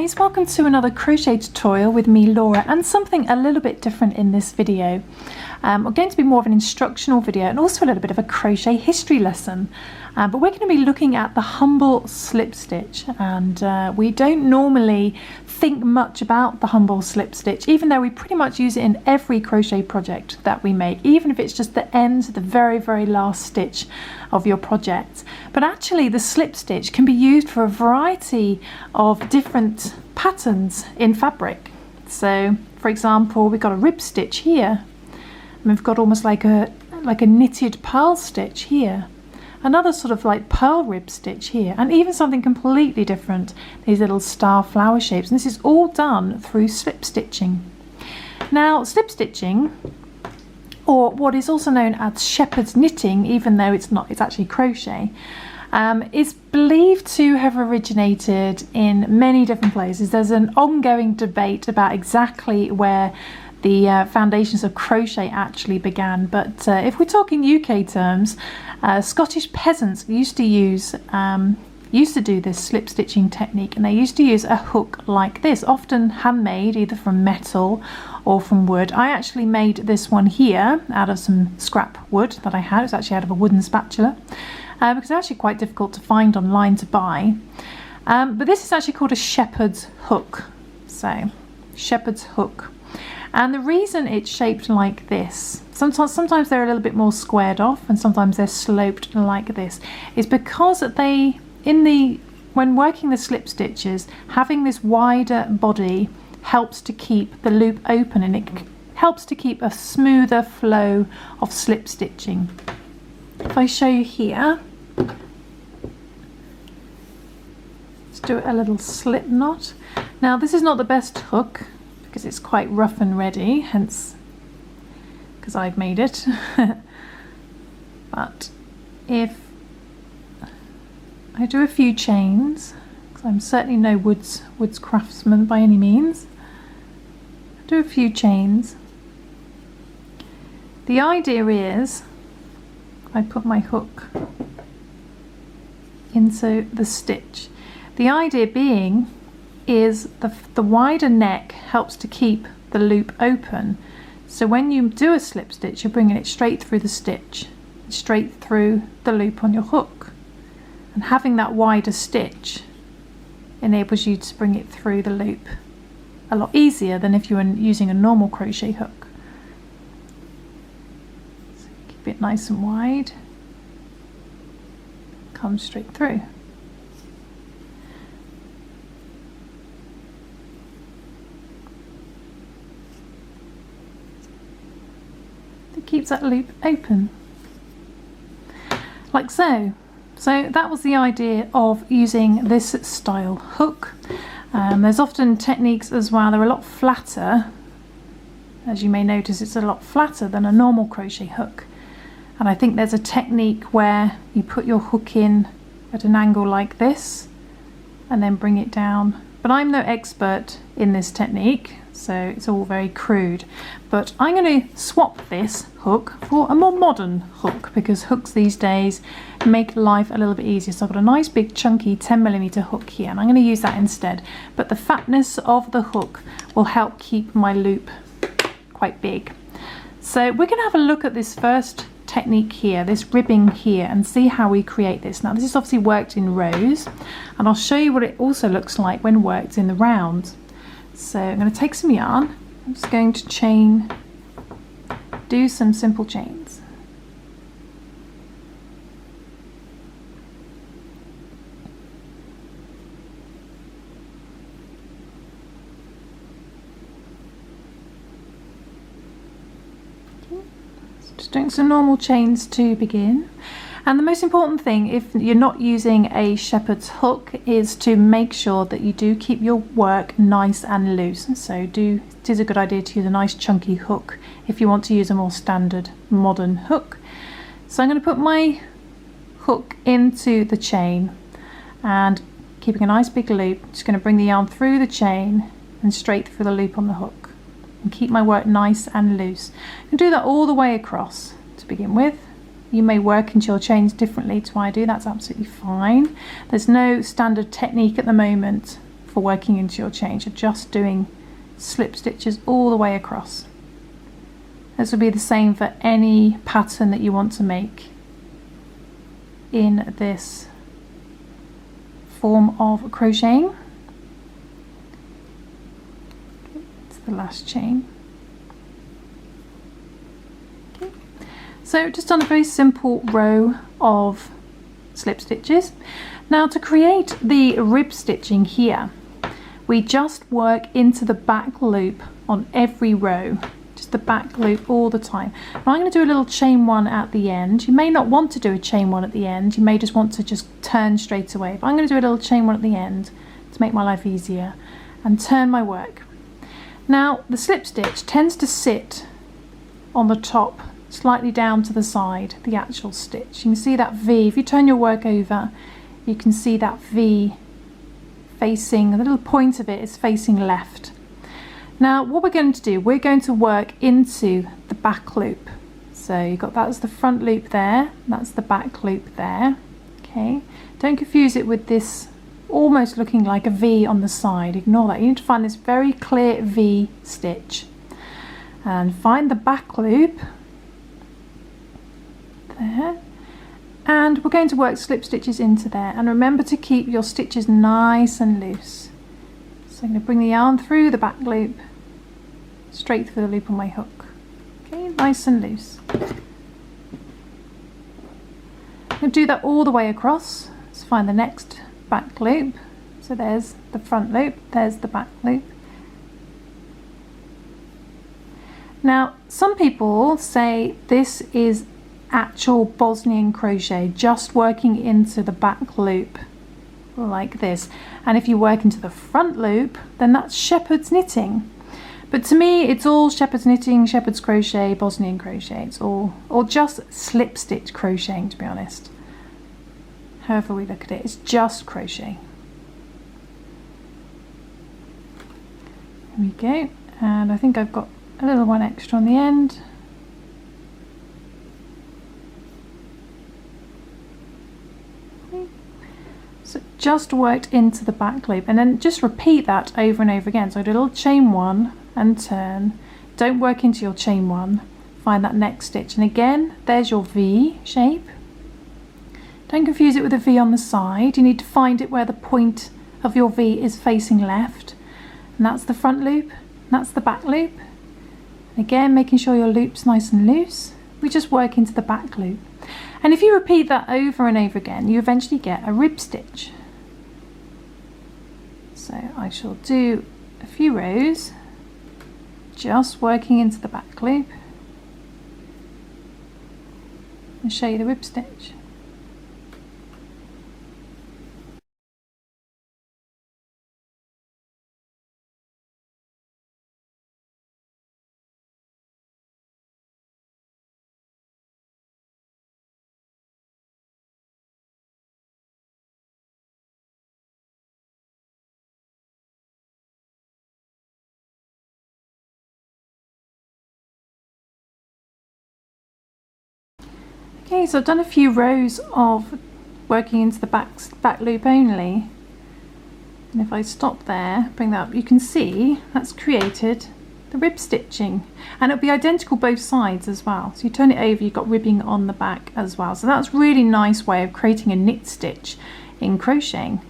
guys, welcome to another crochet tutorial with me, Laura, and something a little bit different in this video. We're going to be more of an instructional video and also a little bit of a crochet history lesson, but we're going to be looking at the humble slip stitch, and we don't normally think much about the humble slip stitch, even though we pretty much use it in every crochet project that we make, even if it's just the end, the very last stitch of your project. But actually the slip stitch can be used for a variety of different patterns in fabric. So for example, we've got a rib stitch here, and we've got almost like a knitted pearl stitch here, another sort of like pearl rib stitch here, and even something completely different, these little star flower shapes. And this is all done through slip stitching. Now slip stitching, or what is also known as shepherd's knitting, even though it's not, it's actually crochet, is believed to have originated in many different places. There's an ongoing debate about exactly where the foundations of crochet actually began, but if we're talking UK terms, Scottish peasants used to do this slip stitching technique, and they used to use a hook like this, often handmade either from metal or from wood. I actually made this one here out of some scrap wood that I had. It was actually out of a wooden spatula, because they're actually quite difficult to find online to buy. But this is actually called a shepherd's hook. So shepherd's hook. And the reason it's shaped like this, sometimes they're a little bit more squared off and sometimes they're sloped like this, is because when working the slip stitches, having this wider body helps to keep the loop open, and it helps to keep a smoother flow of slip stitching. If I show you here, let's do a little slip knot. Now this is not the best hook because it's quite rough and ready, hence because I've made it. But if I do a few chains, because I'm certainly no woods craftsman by any means, do a few chains. The idea is I put my hook into the stitch. The idea being is the wider neck helps to keep the loop open. So when you do a slip stitch, you're bringing it straight through the stitch, straight through the loop on your hook. And having that wider stitch enables you to bring it through the loop a lot easier than if you were using a normal crochet hook. So keep it nice and wide, come straight through. Keeps that loop open like so. So that was the idea of using this style hook. There's often techniques as well, they're a lot flatter. As you may notice, it's a lot flatter than a normal crochet hook, and I think there's a technique where you put your hook in at an angle like this and then bring it down, but I'm no expert in this technique, so it's all very crude. But I'm going to swap this hook for a more modern hook, because hooks these days make life a little bit easier. So I've got a nice big chunky 10mm hook here, and I'm going to use that instead. But the fatness of the hook will help keep my loop quite big. So we're going to have a look at this first technique here, this ribbing here, and see how we create this. Now this is obviously worked in rows, and I'll show you what it also looks like when worked in the round. So I'm going to take some yarn, I'm just going to do some simple chains. Okay. So just doing some normal chains to begin. And the most important thing, if you're not using a shepherd's hook, is to make sure that you do keep your work nice and loose. So it is a good idea to use a nice chunky hook if you want to use a more standard modern hook. So I'm going to put my hook into the chain and keeping a nice big loop, just going to bring the yarn through the chain and straight through the loop on the hook and keep my work nice and loose. And do that all the way across to begin with. You may work into your chains differently to I do, that's absolutely fine. There's no standard technique at the moment for for working into your chain. So just doing slip stitches all the way across. This will be the same for any pattern that you want to make in this form of crocheting. It's the last chain. Okay. So just on a very simple row of slip stitches. Now to create the rib stitching here, we just work into the back loop on every row, just the back loop all the time. Now I'm going to do a little chain one at the end. You may not want to do a chain one at the end, you may just want to just turn straight away, but I'm going to do a little chain one at the end to make my life easier and turn my work. Now the slip stitch tends to sit on the top, slightly down to the side, the actual stitch. You can see that V. If you turn your work over, you can see that V facing, the little point of it is facing left. Now what we're going to do, we're going to work into the back loop. So you've got that's the front loop there, that's the back loop there. Okay, don't confuse it with this almost looking like a V on the side. Ignore that. You need to find this very clear V stitch and find the back loop there, and we're going to work slip stitches into there, and remember to keep your stitches nice and loose. So I'm going to bring the yarn through the back loop, straight through the loop on my hook. Okay, nice and loose. I'm going to do that all the way across. Let's find the next back loop. So there's the front loop, there's the back loop. Now some people say this is actual Bosnian crochet, just working into the back loop like this, and if you work into the front loop then that's shepherd's knitting. But to me it's all shepherd's knitting, shepherd's crochet, Bosnian crochet. It's all, or just slip stitch crocheting, to be honest. However we look at it, it's just crochet. There we go, and I think I've got a little one extra on the end. So just worked into the back loop, and then just repeat that over and over again. So I do a little chain one and turn, don't work into your chain one, find that next stitch, and again there's your V shape. Don't confuse it with a V on the side. You need to find it where the point of your V is facing left, and that's the front loop, and that's the back loop. And again, making sure your loop's nice and loose, we just work into the back loop. And if you repeat that over and over again, you eventually get a rib stitch. So I shall do a few rows, just working into the back loop, and show you the rib stitch. Okay, so I've done a few rows of working into the back loop only, and if I stop there, bring that up, you can see that's created the rib stitching, and it'll be identical both sides as well. So you turn it over, you've got ribbing on the back as well. So that's a really nice way of creating a knit stitch in crocheting,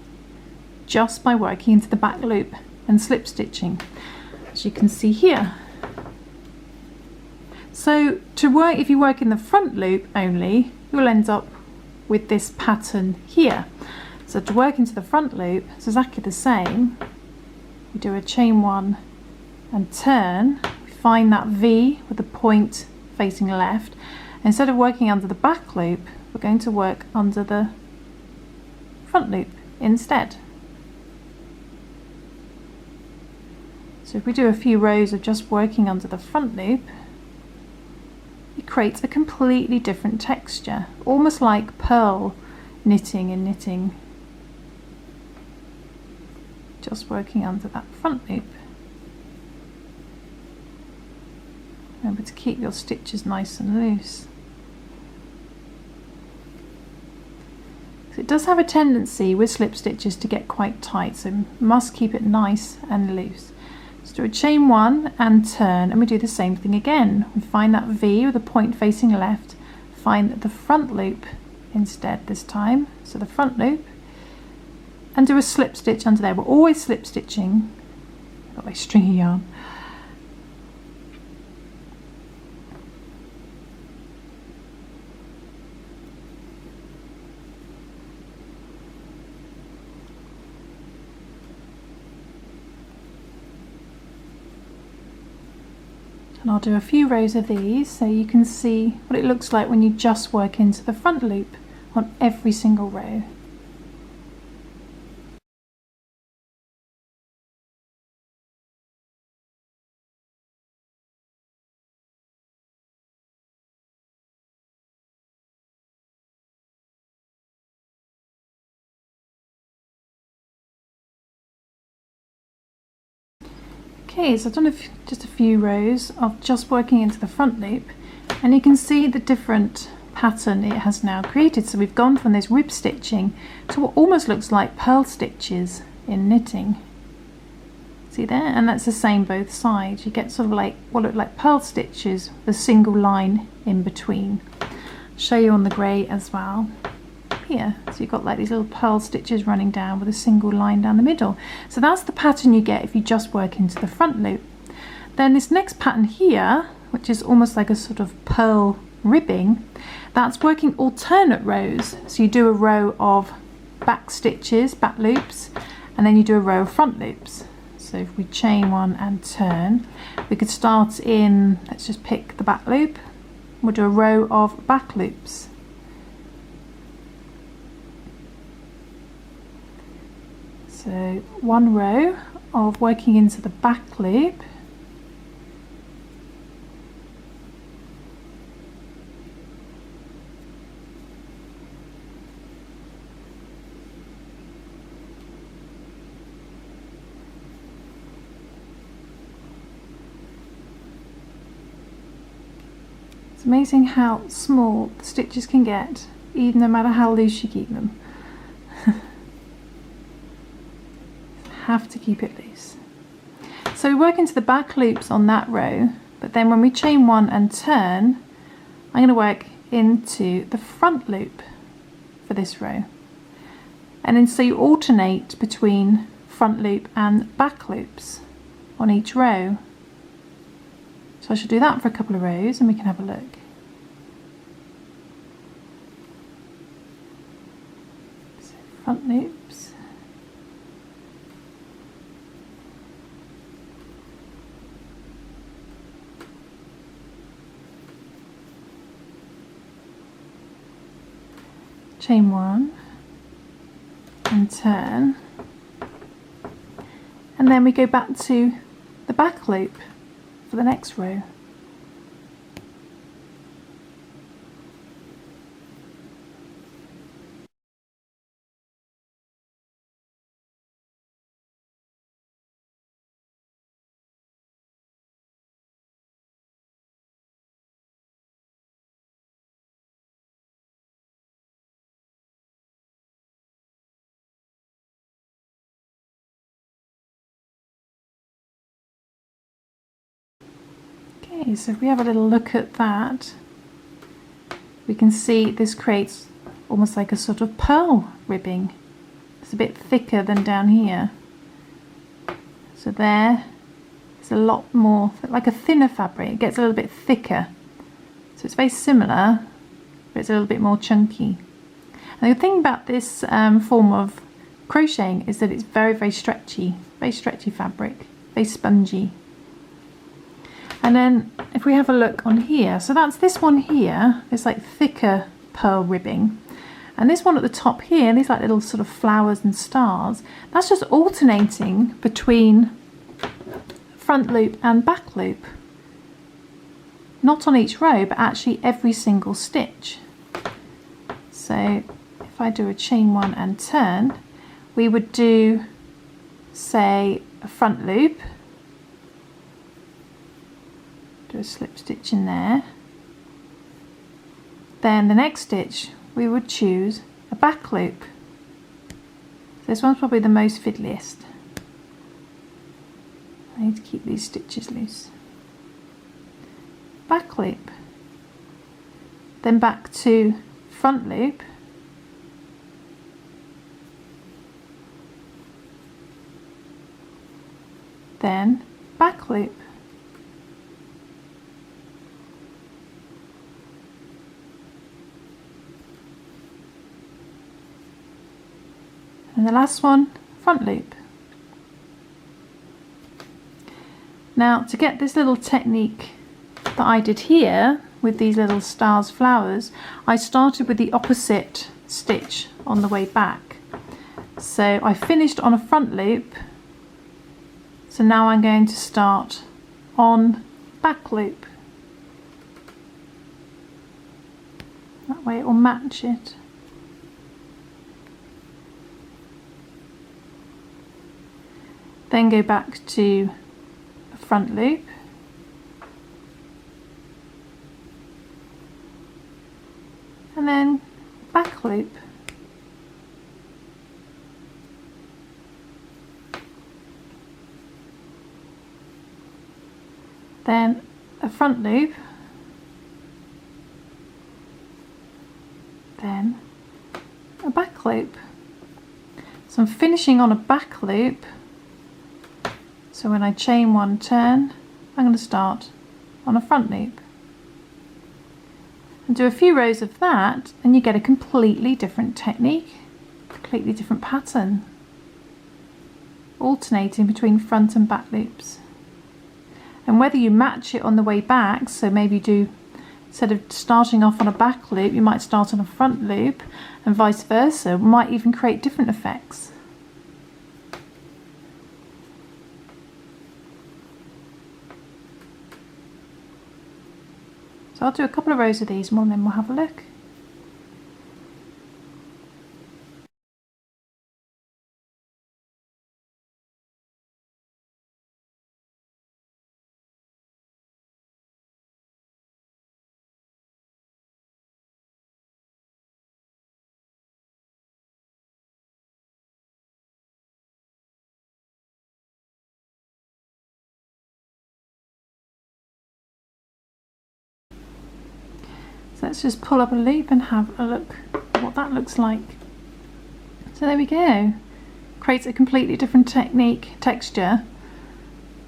just by working into the back loop and slip stitching, as you can see here. So to work, if you work in the front loop only, you'll end up with this pattern here. So to work into the front loop, it's exactly the same. We do a chain one and turn, we find that V with the point facing left. Instead of working under the back loop, we're going to work under the front loop instead. So if we do a few rows of just working under the front loop, it creates a completely different texture, almost like pearl knitting and knitting. Just working under that front loop. Remember to keep your stitches nice and loose. It does have a tendency with slip stitches to get quite tight, so you must keep it nice and loose. So do a chain 1 and turn, and we do the same thing again. We find that V with the point facing left, find the front loop instead this time, so the front loop, and do a slip stitch under there. We're always slip stitching. Got my stringy yarn. And I'll do a few rows of these so you can see what it looks like when you just work into the front loop on every single row. Okay, so I've done just a few rows of just working into the front loop, and you can see the different pattern it has now created. So we've gone from this rib stitching to what almost looks like pearl stitches in knitting. See there? And that's the same both sides. You get sort of like what look like pearl stitches with a single line in between. I'll show you on the grey as well. Here, so you've got like these little pearl stitches running down with a single line down the middle. So that's the pattern you get if you just work into the front loop. Then this next pattern here, which is almost like a sort of pearl ribbing, that's working alternate rows. So you do a row of back stitches, back loops, and then you do a row of front loops. So if we chain 1 and turn, we could start in, let's just pick the back loop, we'll do a row of back loops. So one row of working into the back loop, it's amazing how small the stitches can get, even no matter how loose you keep them. Have to keep it loose. So we work into the back loops on that row, but then when we chain 1 and turn, I'm going to work into the front loop for this row. And then so you alternate between front loop and back loops on each row. So I should do that for a couple of rows and we can have a look. So front loops. Chain 1 and turn, and then we go back to the back loop for the next row. Okay, so if we have a little look at that, we can see this creates almost like a sort of pearl ribbing. It's a bit thicker than down here. So there, it's a lot more, like a thinner fabric. It gets a little bit thicker. So it's very similar, but it's a little bit more chunky. And the thing about this form of crocheting is that it's very, very stretchy fabric, very spongy. And then if we have a look on here, so that's this one here, this like thicker pearl ribbing. And this one at the top here, these like little sort of flowers and stars, that's just alternating between front loop and back loop. Not on each row, but actually every single stitch. So if I do a chain 1 and turn, we would do, say, a front loop, do a slip stitch in there, then the next stitch we would choose a back loop. So this one's probably the most fiddliest. I need to keep these stitches loose. Back loop, then back to front loop, then back loop, and the last one, front loop. Now, to get this little technique that I did here with these little stars flowers, I started with the opposite stitch on the way back. So I finished on a front loop, so now I'm going to start on back loop. That way it will match it. Then go back to a front loop, and then back loop. Then a front loop, then a back loop. So I'm finishing on a back loop, so when I chain one turn, I'm going to start on a front loop. And do a few rows of that and you get a completely different technique, completely different pattern, alternating between front and back loops. And whether you match it on the way back, so maybe you do, instead of starting off on a back loop, you might start on a front loop, and vice versa, might even create different effects. So I'll do a couple of rows of these and then we'll have a look. So let's just pull up a loop and have a look at what that looks like. So there we go. Creates a completely different technique, texture.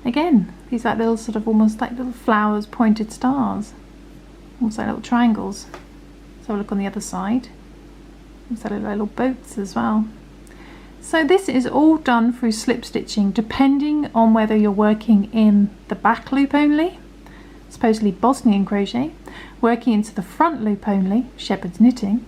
Again, these like little sort of almost like little flowers, pointed stars. Almost like little triangles. So have a look on the other side. Almost like little boats as well. So this is all done through slip stitching, depending on whether you're working in the back loop only, supposedly Bosnian crochet, working into the front loop only, shepherd's knitting,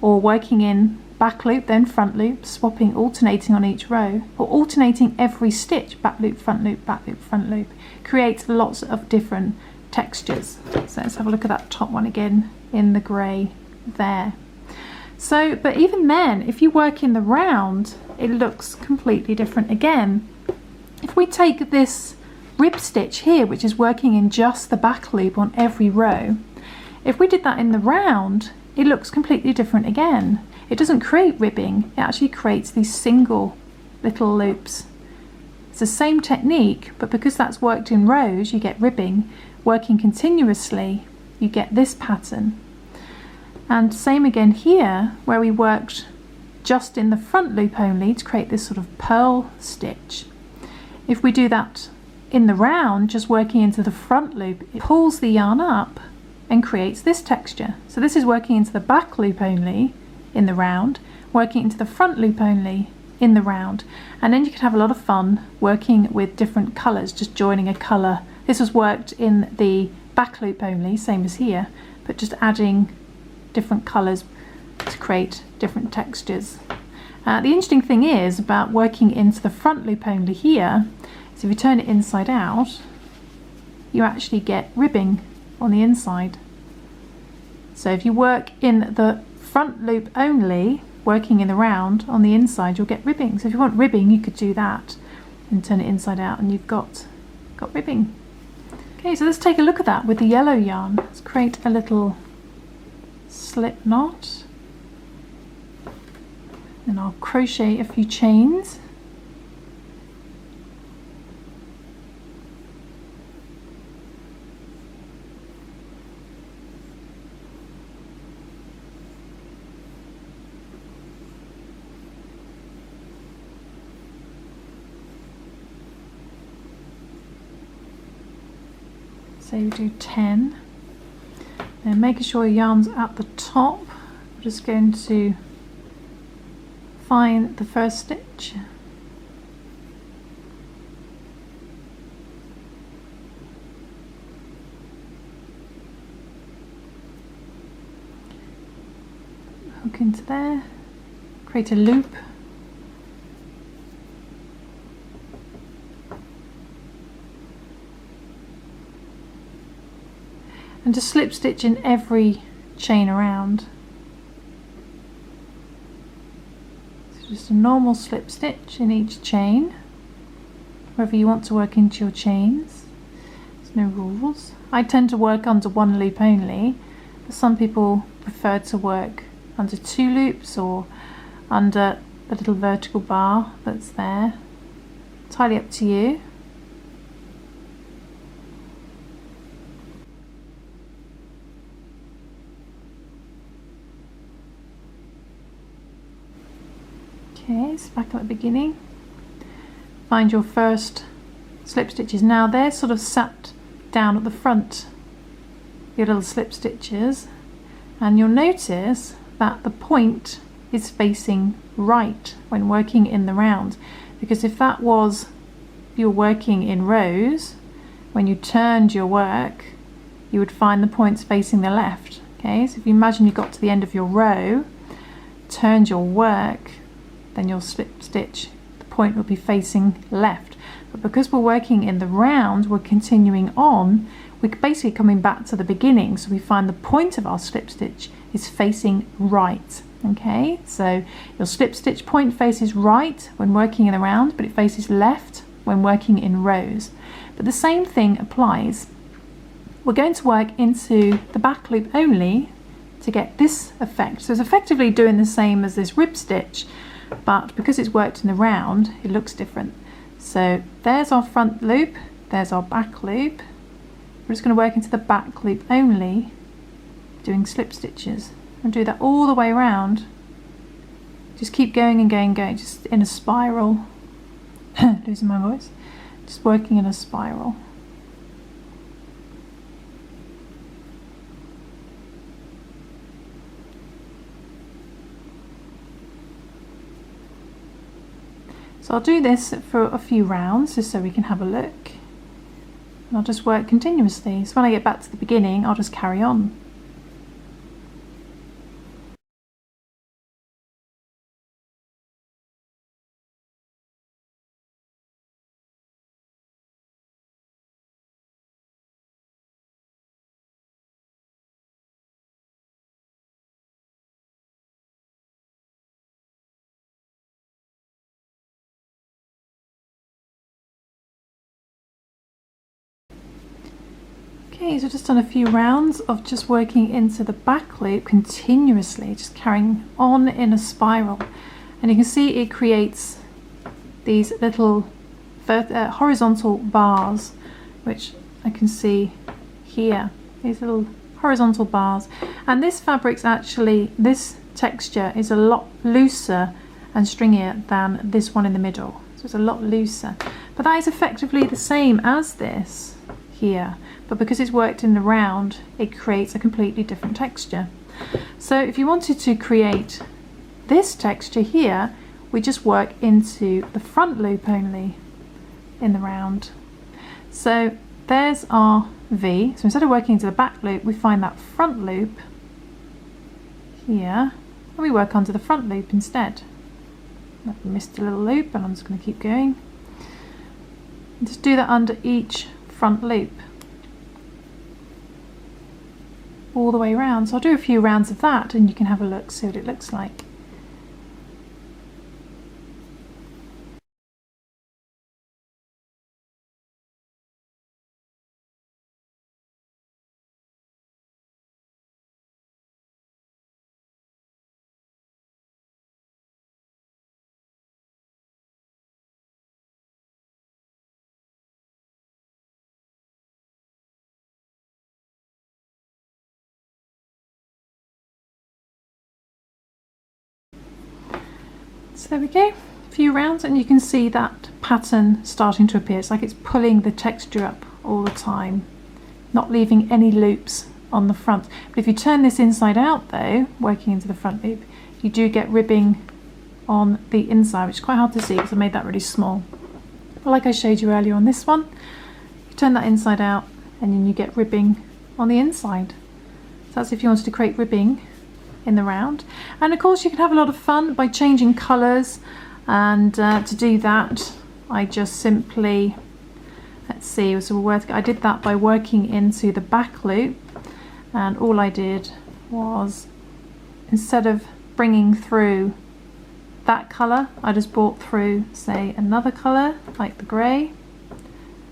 or working in back loop then front loop, swapping, alternating on each row, or alternating every stitch, back loop, front loop, back loop, front loop, creates lots of different textures. So let's have a look at that top one again in the grey there. So, but even then, if you work in the round, it looks completely different again. If we take this rib stitch here, which is working in just the back loop on every row, if we did that in the round, it looks completely different again. It doesn't create ribbing, it actually creates these single little loops. It's the same technique, but because that's worked in rows, you get ribbing. Working continuously, you get this pattern. And same again here, where we worked just in the front loop only to create this sort of pearl stitch. If we do that in the round, just working into the front loop, it pulls the yarn up and creates this texture. So this is working into the back loop only in the round, working into the front loop only in the round, and then you can have a lot of fun working with different colours, just joining a colour. This was worked in the back loop only, same as here, but just adding different colours to create different textures. The interesting thing is about working into the front loop only here, so if you turn it inside out, you actually get ribbing on the inside. So if you work in the front loop only, working in the round on the inside, you'll get ribbing. So if you want ribbing, you could do that and turn it inside out and you've got ribbing. Okay, so let's take a look at that with the yellow yarn. Let's create a little slip knot. and I'll crochet a few chains. So you do 10. Then making sure your yarn's at the top, I'm just going to find the first stitch. Hook into there, create a loop. And just slip stitch in every chain around. So just a normal slip stitch in each chain, wherever you want to work into your chains. There's no rules. I tend to work under one loop only, but some people prefer to work under 2 loops or under the little vertical bar that's there. Entirely up to you. Okay, so back at the beginning, find your first slip stitches. Now they're sort of sat down at the front, your little slip stitches, and you'll notice that the point is facing right when working in the round, because if that was, you're working in rows, when you turned your work you would find the points facing the left. Okay, so if you imagine you got to the end of your row, turned your work, then your slip stitch, the point will be facing left. But because we're working in the round, we're continuing on, we're basically coming back to the beginning, so we find the point of our slip stitch is facing right. Okay, so your slip stitch point faces right when working in the round, but it faces left when working in rows. But the same thing applies. We're going to work into the back loop only to get this effect. So it's effectively doing the same as this rib stitch, but because it's worked in the round, it looks different. So there's our front loop, there's our back loop. We're just going to work into the back loop only, doing slip stitches, and do that all the way around. Just keep going and going and going, just in a spiral. Losing my voice. Just working in a spiral. So I'll do this for a few rounds just so we can have a look. And I'll just work continuously. So when I get back to the beginning, I'll just carry on. Okay, so just done a few rounds of just working into the back loop continuously, just carrying on in a spiral. And you can see it creates these little horizontal bars, which I can see here, these little horizontal bars. And this fabric's actually, this texture is a lot looser and stringier than this one in the middle. So it's a lot looser. But that is effectively the same as this here. But because it's worked in the round, it creates a completely different texture. So if you wanted to create this texture here, we just work into the front loop only in the round. So there's our V. So instead of working into the back loop, we find that front loop here, and we work onto the front loop instead. I've missed a little loop, and I'm just going to keep going. And just do that under each front loop, all the way around. So I'll do a few rounds of that and you can have a look, see what it looks like. So there we go, a few rounds, and you can see that pattern starting to appear. It's like it's pulling the texture up all the time, not leaving any loops on the front. But if you turn this inside out though, working into the front loop, you do get ribbing on the inside, which is quite hard to see because I made that really small. But like I showed you earlier on this one, you turn that inside out and then you get ribbing on the inside. So that's if you wanted to create ribbing in the round. And of course you can have a lot of fun by changing colours, and to do that I just simply, let's see, so I did that by working into the back loop, and all I did was, instead of bringing through that colour, I just brought through, say, another colour like the grey,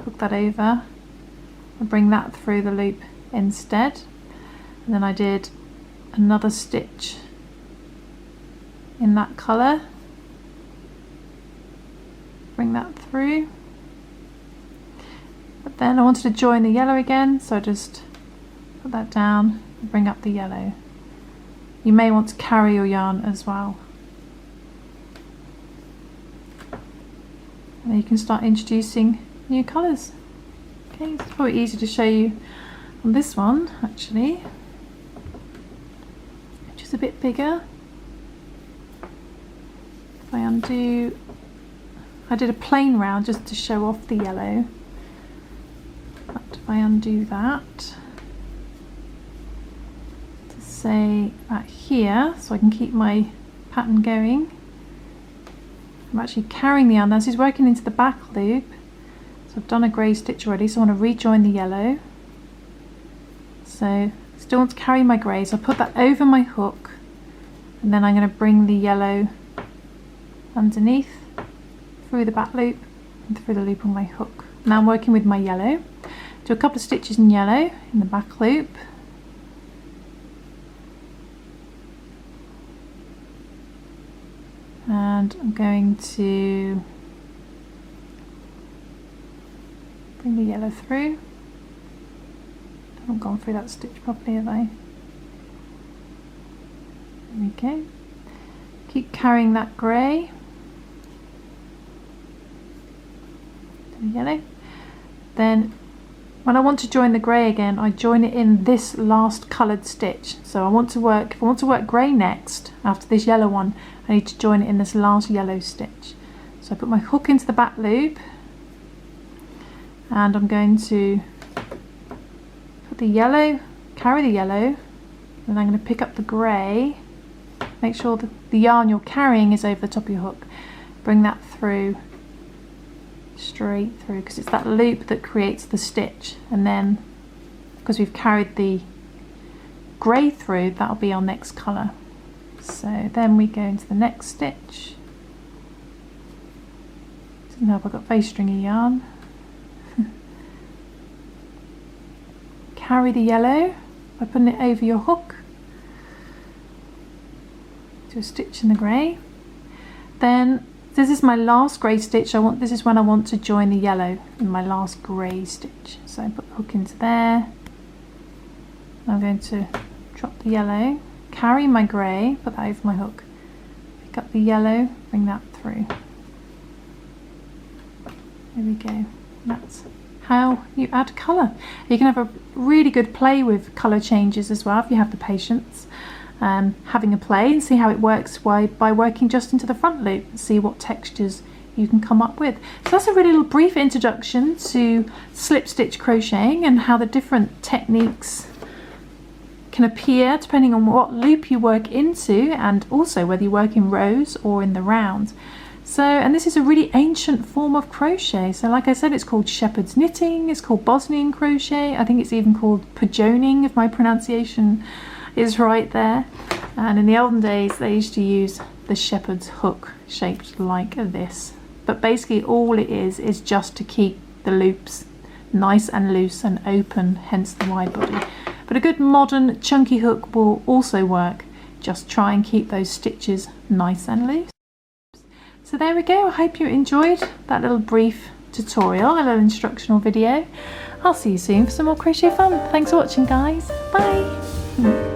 hook that over and bring that through the loop instead, and then I did another stitch in that colour, bring that through, but then I wanted to join the yellow again, so I just put that down and bring up the yellow. You may want to carry your yarn as well. And then you can start introducing new colours. Okay, it's probably easier to show you on this one actually, which is a bit bigger. If I undo, I did a plain round just to show off the yellow, but if I undo that to say that here, so I can keep my pattern going, I'm actually carrying the yarn. This is working into the back loop, so I've done a grey stitch already, so I want to rejoin the yellow. So still want to carry my grey, so I put that over my hook, and then I'm going to bring the yellow underneath, through the back loop and through the loop on my hook. Now I'm working with my yellow. Do a couple of stitches in yellow in the back loop, and I'm going to bring the yellow through. I haven't gone through that stitch properly, have I? There we go. Keep carrying that grey to the yellow. Then when I want to join the grey again, I join it in this last coloured stitch. So if I want to work grey next, after this yellow one, I need to join it in this last yellow stitch. So I put my hook into the back loop, and I'm going to put the yellow, carry the yellow, and I'm going to pick up the grey. Make sure that the yarn you're carrying is over the top of your hook. Bring that through, straight through, because it's that loop that creates the stitch, and then because we've carried the grey through, that'll be our next colour. So then we go into the next stitch. Doesn't help, I've got very stringy yarn. Carry the yellow by putting it over your hook. Do a stitch in the grey. Then this is my last grey stitch. This is when I want to join the yellow in my last grey stitch. So I put the hook into there. I'm going to drop the yellow, carry my grey, put that over my hook, pick up the yellow, bring that through. There we go. That's how you add colour. You can have a really good play with colour changes as well if you have the patience. Having a play and see how it works by working just into the front loop, see what textures you can come up with. So that's a really little brief introduction to slip stitch crocheting and how the different techniques can appear depending on what loop you work into, and also whether you work in rows or in the round. So, and this is a really ancient form of crochet. So like I said, it's called shepherd's knitting, it's called Bosnian crochet, I think it's even called Pjoning if my pronunciation is right there. And in the olden days they used to use the shepherd's hook shaped like this, but basically all it is just to keep the loops nice and loose and open, hence the wide body. But a good modern chunky hook will also work. Just try and keep those stitches nice and loose. So there we go. I hope you enjoyed that little brief tutorial, a little instructional video. I'll see you soon for some more crochet fun. Thanks for watching, guys. Bye.